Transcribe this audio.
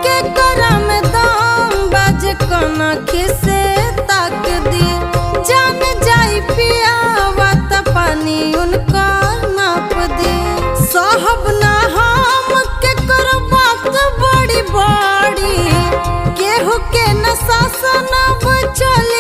के करम दाम बाज कना खिसे ताक दी जान जाई पियावा त पानी उनका नाप दी साहब ना हम के कर बात बड़ी बड़ी केहू के न शासन अब चल